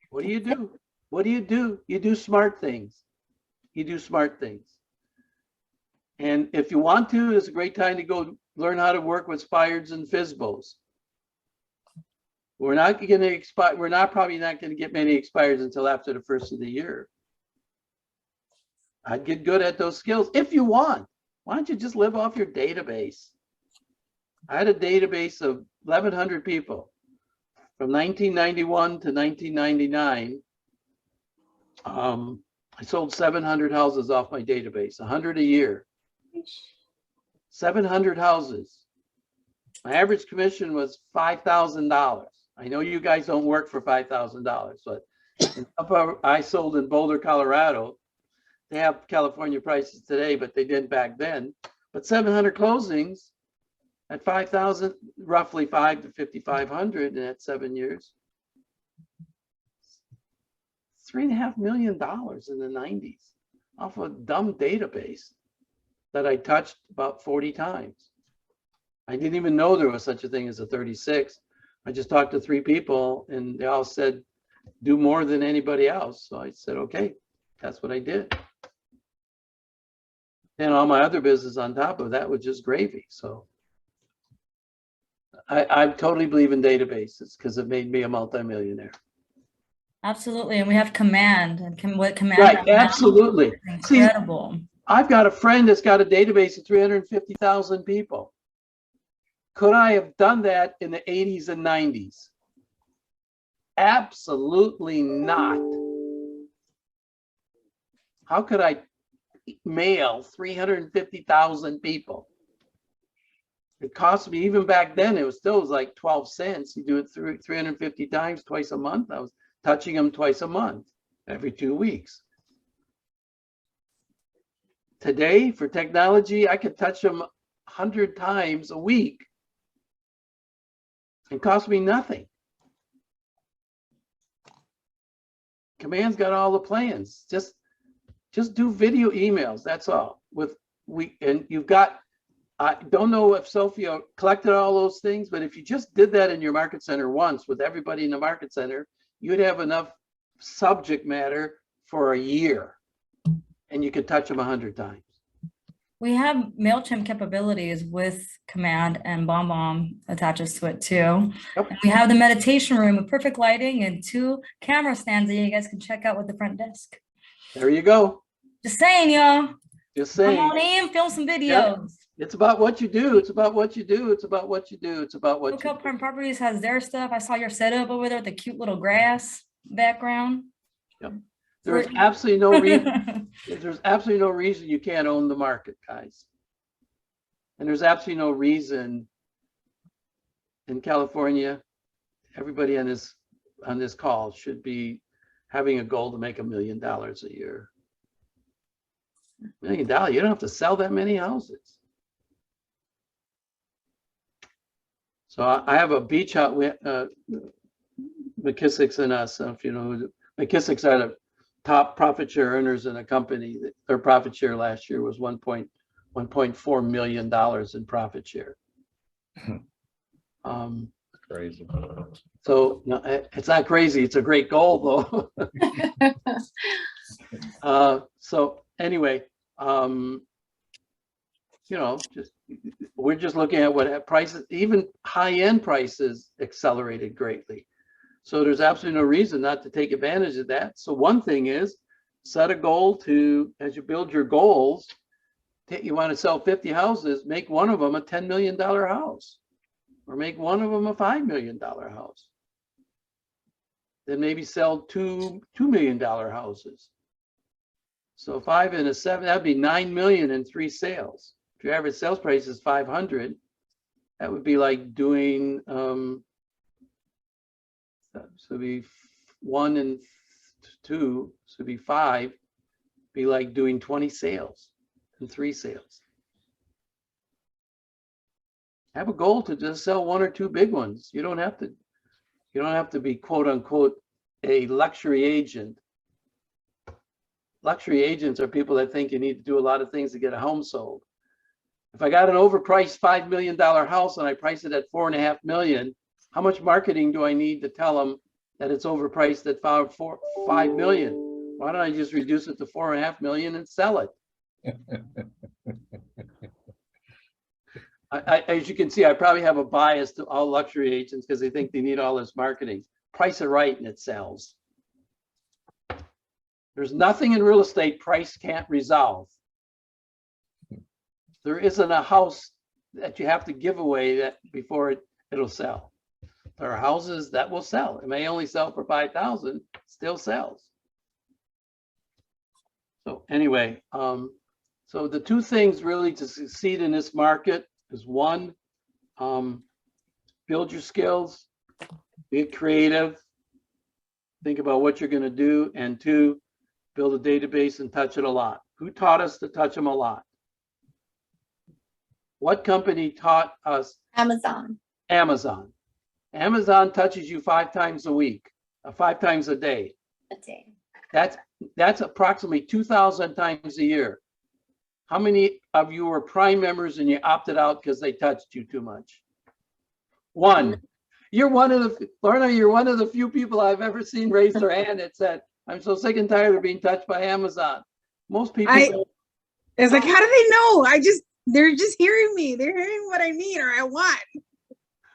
What do you do? What do you do? You do smart things. You do smart things. And if you want to, it's a great time to go learn how to work with Spires and FSBOs. We're not going to expire. We're not probably not going to get many expires until after the first of the year. I'd get good at those skills if you want. Why don't you just live off your database? I had a database of 1,100 people from 1991 to 1999. I sold 700 houses off my database, 100 a year. 700 houses. My average commission was $5,000. I know you guys don't work for $5,000, but I sold in Boulder, Colorado. They have California prices today, but they didn't back then. But 700 closings at 5,000, roughly 5 to 5,500 in that 7 years. $3.5 million in the 90s off a dumb database that I touched about 40 times. I didn't even know there was such a thing as a 36. I just talked to 3 people and they all said, do more than anybody else. So I said, okay, that's what I did. And all my other business on top of that was just gravy. So I totally believe in databases because it made me a multimillionaire. Absolutely. And we have Command and what Command. Right, absolutely. Incredible. See, I've got a friend that's got a database of 350,000 people. Could I have done that in the 80s and 90s? Absolutely not. How could I mail 350,000 people? It cost me, even back then, it was still like 12 cents. You do it through 350 times, twice a month. I was touching them twice a month, every 2 weeks. Today, for technology, I could touch them 100 times a week. It cost me nothing. Command's got all the plans. Just do video emails. That's all. And you've got, I don't know if Sophia collected all those things, but if you just did that in your market center once with everybody in the market center, you'd have enough subject matter for a year and you could touch them 100 times. We have MailChimp capabilities with Command, and BombBomb attaches to it too. Yep. And we have the meditation room with perfect lighting and 2 camera stands that you guys can check out with the front desk. There you go. Just saying, y'all. Just Come saying. on in, film some videos. Yep. It's about what you do. It's about what you do. It's about what you do. It's about what you Lookout do. Prime Properties has their stuff. I saw your setup over there with the cute little grass background. Yep. There's absolutely no reason. There's absolutely no reason you can't own the market, guys. And there's absolutely no reason in California, everybody on this call should be having a goal to make $1 million a year. $1 million, you don't have to sell that many houses. So I have a beach house, McKissick's and us, if you know who, McKissick's are the top profit share earners in a company. Their profit share last year was $1.4 million in profit share. Crazy. So no, it's not crazy. It's a great goal though. So anyway, we're just looking at what prices, even high-end prices accelerated greatly. So there's absolutely no reason not to take advantage of that. So one thing is set a goal to, as you build your goals, you want to sell 50 houses, make one of them a $10 million house, or make one of them a $5 million house. Then maybe sell two $2 million houses. So 5 and a 7, that'd be 9 million in 3 sales. If your average sales price is 500, that would be like doing, so it'd be 1 and 2, so it'd be 5, be like doing 20 sales and 3 sales. Have a goal to just sell 1 or 2 big ones. You don't have to be quote unquote a luxury agent. Luxury agents are people that think you need to do a lot of things to get a home sold. If I got an overpriced $5 million house and I price it at $4.5 million, how much marketing do I need to tell them that it's overpriced at $5 million? Why don't I just reduce it to $4.5 million and sell it? as you can see, I probably have a bias to all luxury agents because they think they need all this marketing. Price it right and it sells. There's nothing in real estate price can't resolve. There isn't a house that you have to give away that before it'll sell. There are houses that will sell. It may only sell for 5,000, still sells. So anyway, so the two things really to succeed in this market is one, build your skills, be creative, think about what you're going to do, and two, build a database and touch it a lot. Who taught us to touch them a lot? What company taught us? Amazon. Amazon. Amazon touches you 5 times a week, 5 times a day. Okay. That's approximately 2,000 times a year. How many of you were Prime members and you opted out because they touched you too much? One. You're one of the, Lorna, you're one of the few people I've ever seen raise their hand that said, I'm so sick and tired of being touched by Amazon. Most people. It's like, how do they know? They're just hearing me. They're hearing what I need or I want.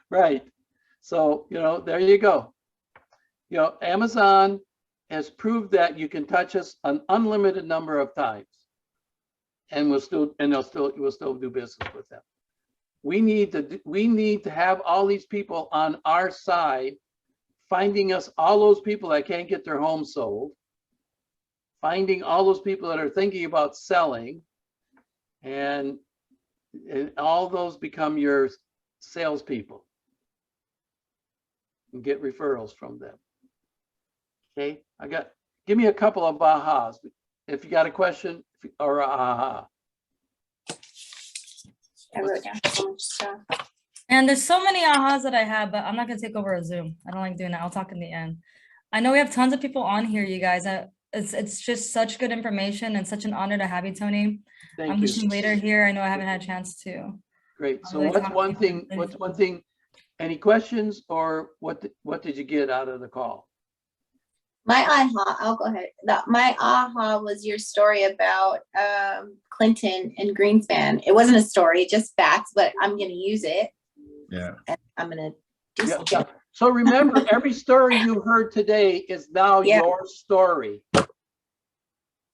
Right. So, there you go. Amazon has proved that you can touch us an unlimited number of times and we'll still do business with them. We need to have all these people on our side, finding us all those people that can't get their home sold, finding all those people that are thinking about selling, and all those become your salespeople and get referrals from them. Okay, give me a couple of ahas. If you got a question or a aha. I wrote down so much stuff. And there's so many ahas that I have, but I'm not gonna take over a Zoom. I don't like doing that. I'll talk in the end. I know we have tons of people on here, you guys. It's just such good information and such an honor to have you, Tony. Thank I'm you. listening later here. I know I haven't had a chance to. Great. So really what's talk one to you. thing? What's one thing? Any questions or what did you get out of the call? My aha, I'll go ahead. My aha was your story about Clinton and Greenspan. It wasn't a story, just facts, but I'm going to use it. Yeah. And I'm going to do Yeah. something. So remember, every story you heard today is now Yeah. your story.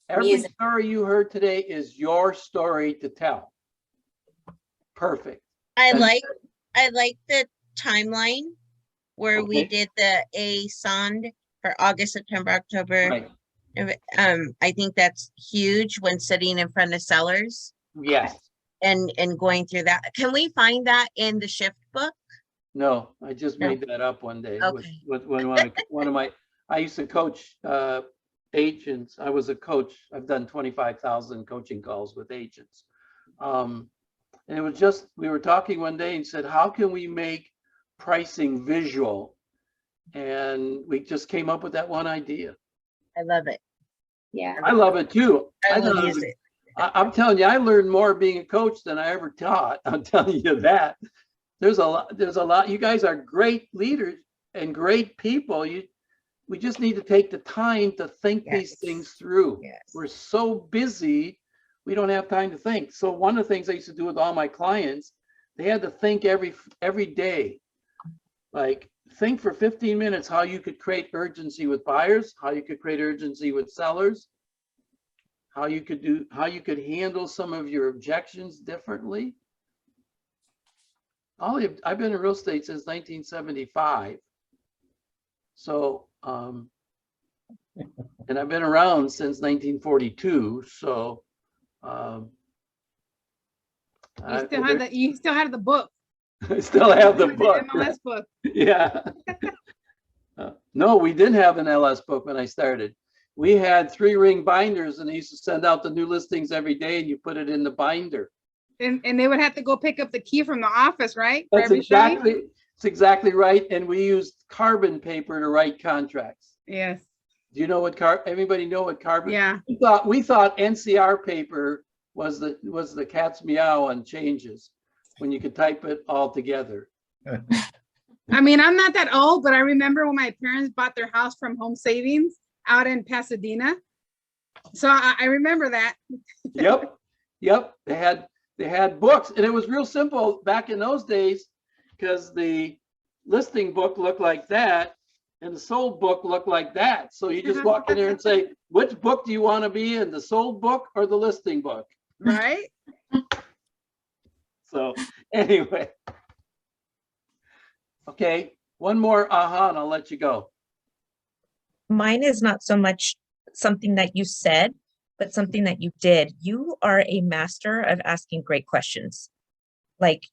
Every Music. story you heard today is your story to tell. Perfect. I That's- like the timeline where we Okay. did the ASOND for August, September, October. Right. I think that's huge when sitting in front of sellers Yes. and going through that. Can we find that in the shift book? No, I just No. made that up one day. Okay. With one of my, I used to coach agents. I was a coach. I've done 25,000 coaching calls with agents. And it was just, we were talking one day and said, how can we make pricing visual? And we just came up with that one idea. I love it. Yeah. I love it too. I thought will it use was- it. I'm telling you, I learned more being a coach than I ever taught. I'm telling you that. There's a lot. You guys are great leaders and great people. We just need to take the time to think these Yes. things through. Yes. We're so busy, we don't have time to think. So one of the things I used to do with all my clients, they had to think every day. Like, think for 15 minutes how you could create urgency with buyers, how you could create urgency with sellers, how you could handle some of your objections differently. I've been in real estate since 1975. So, and I've been around since 1942. So, You still have the book. I still have the book. MLS book. Yeah. No, we didn't have an LS book when I started. We had 3-ring binders and they used to send out the new listings every day and you put it in the binder. And they would have to go pick up the key from the office, right? For That's every showing? exactly right. And we used carbon paper to write contracts. Yes. Do you know what everybody know what carbon? Yeah. We thought NCR paper was the cat's meow on changes when you could type it all together. I mean, I'm not that old, but I remember when my parents bought their house from Home Savings out in Pasadena. So I remember that. Yep. They They had books, and it was real simple back in those days because the listing book looked like that and the sold book looked like that. So you just walk in there and say, which book do you want to be in, the sold book or the listing book? Right? So anyway. Okay, one more aha and I'll let you go. Mine is not so much something that you said, but something that you did. You are a master of asking great questions. Like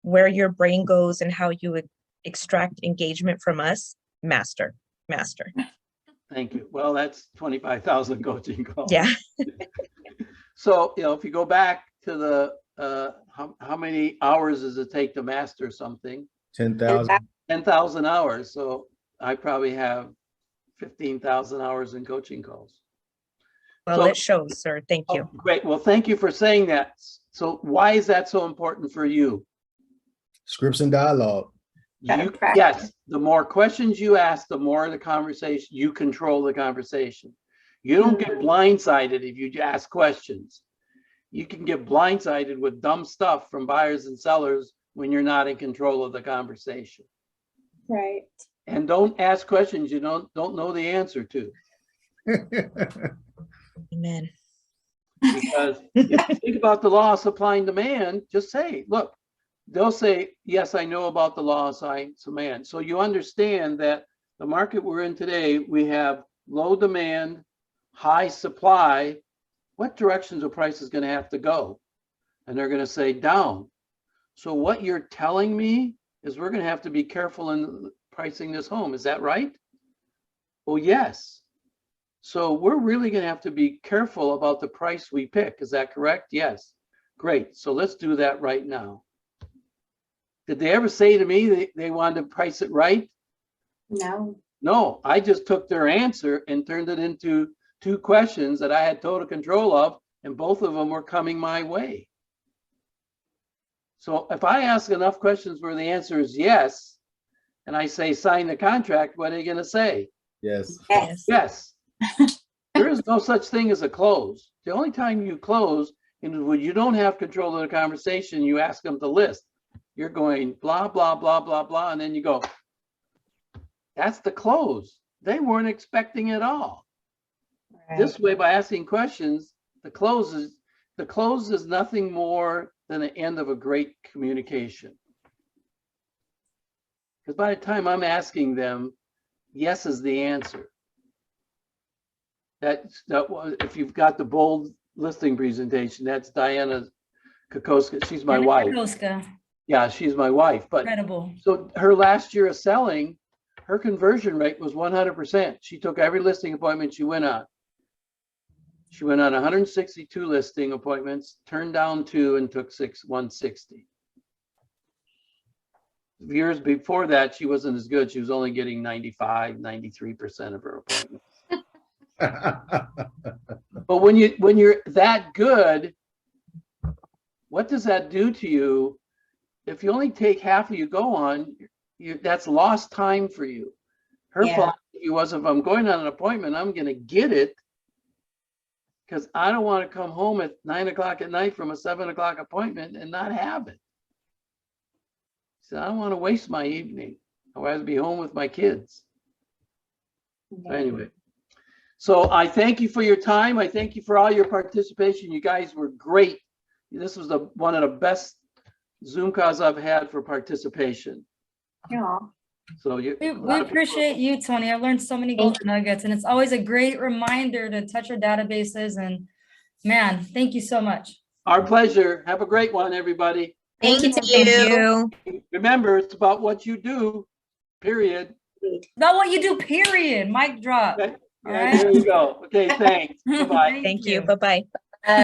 where your brain goes and how you extract engagement from us, master. Thank you. Well, that's 25,000 coaching calls. Yeah. So, if you go back to the, how many hours does it take to master something? 10,000. 10,000 hours. So I probably have 15,000 hours in coaching calls. Well, So- it shows, sir. Thank you. Oh, great. Well, thank you for saying that. So why is that so important for you? Scripts and dialogue. Gotta practice. Yes, the more questions you ask, the more the conversation, you control the conversation. You don't get blindsided if you ask questions. You can get blindsided with dumb stuff from buyers and sellers when you're not in control of the conversation. Right. And don't ask questions you don't know the answer to. Amen. Because if you think about the law of supply and demand, just say, look, they'll say, yes, I know about the law of supply and demand. So you understand that the market we're in today, we have low demand, high supply. What directions are prices going to have to go? And they're going to say down. So what you're telling me is we're going to have to be careful in pricing this home. Is that right? Well, yes. So we're really going to have to be careful about the price we pick. Is that correct? Yes. Great. So let's do that right now. Did they ever say to me they wanted to price it right? No. No, I just took their answer and turned it into 2 questions that I had total control of, and both of them were coming my way. So if I ask enough questions where the answer is yes, and I say sign the contract, what are you going to say? Yes. Yes. Yes. There is no such thing as a close. The only time you close is when you don't have control of the conversation, you ask them to list. You're going blah, blah, blah, blah, blah, and then you go, that's the close. They weren't expecting it all. Right. This way, by asking questions, the close is nothing more than the end of a great communication. Because by the time I'm asking them, yes is the answer. That was, if you've got the bold listing presentation, that's Diana Kokoska. She's my wife. Kokoska, Yeah, she's my wife. But incredible. so her last year of selling, her conversion rate was 100%. She took every listing appointment she went on. She went on 162 listing appointments, turned down 2 and took 160. Years before that, she wasn't as good. She was only getting 95, 93% of her appointments. But when you're that good, what does that do to you? If you only take half of you go on, that's lost time for you. Her Yeah. philosophy was, if I'm going on an appointment, I'm going to get it, because I don't want to come home at 9 o'clock at night from a 7 o'clock appointment and not have it. So I don't want to waste my evening. I want to be home with my kids. Anyway, so I thank you for your time. I thank you for all your participation. You guys were great. This was one of the best Zoom calls I've had for participation. Yeah. So We appreciate you, Tony. I've learned so many Thank golden nuggets, and it's always a great reminder to touch our databases. And man, thank you so much. Our pleasure. Have a great one, everybody. Thank Thank you. Remember, it's about what you do, period. About what you do, period. Mic drop. Okay. All Yeah, right. there you go. Okay, thanks. Bye-bye. Thank you. Bye-bye.